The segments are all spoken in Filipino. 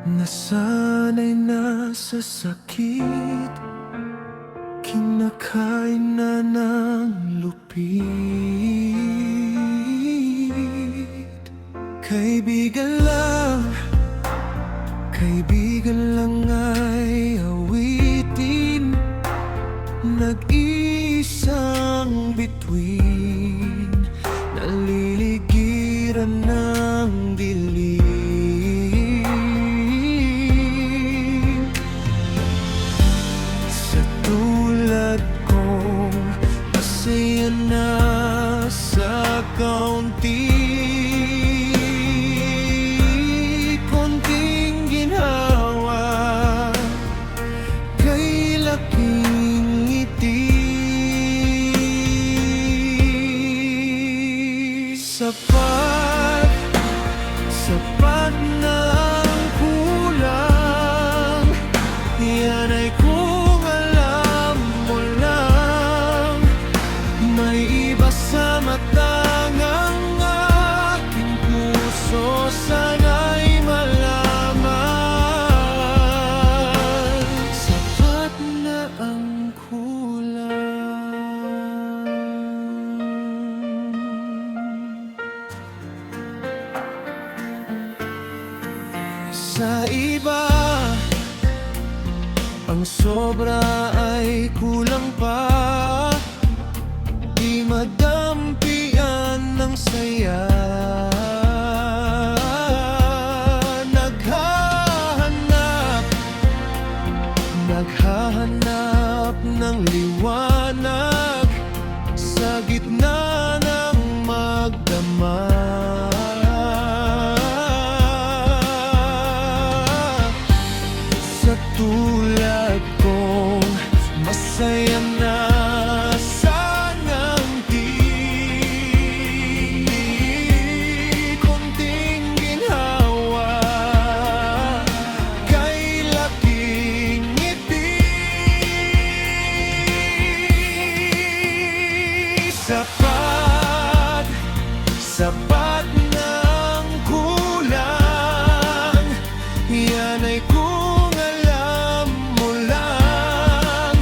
Nasanay na sa sakit, kinakain na ng lupit. Kaibigan lang ay awitin, nag-iisang bituin, naliligiran ng dilim. Sa tulad kong masaya na sa kaunti, konting ginhawa, kay laking ngiti. Sapat na ang kulang, yan ay kung alam mo lang. May iba sa matangang aking puso, sana'y malaman. Sapat na ang kulang. Sa iba, ang sobra ay kulang pa, di madampian ng saya. Naghahanap ng liwanag sa gitna ng magdamag. Tulad kong masaya na sa ngangti, konting ginhawa, kay laking ngiti. Sapat ng kulang, yan ay kung alam mo lang.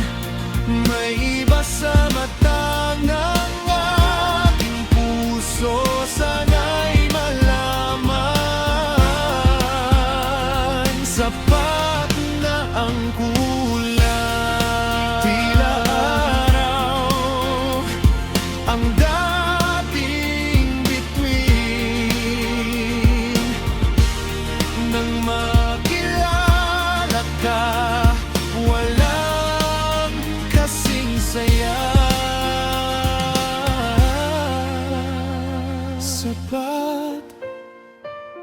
May iba sa mata ng aking puso, sana'y malaman. Sapat na ang kulang. Tila araw ang dating bituin, nang makilala ka, walang kasing saya.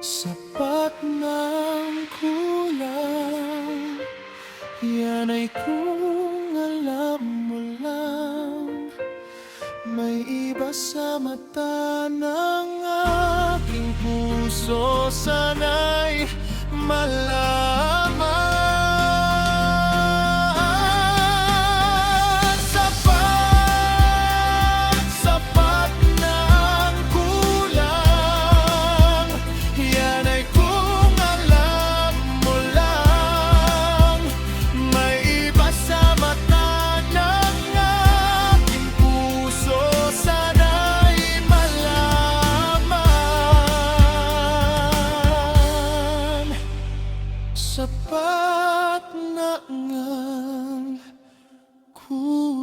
Sapat ng kulang, yan ay kung alam mo lang. May iba sa mata ng aking puso, sana'y malaman. Sapat na ang kulang, yan ay kung alam mo lang. May iba sa mata ng aking puso, sana'y malaman. Sapat na ang kulang.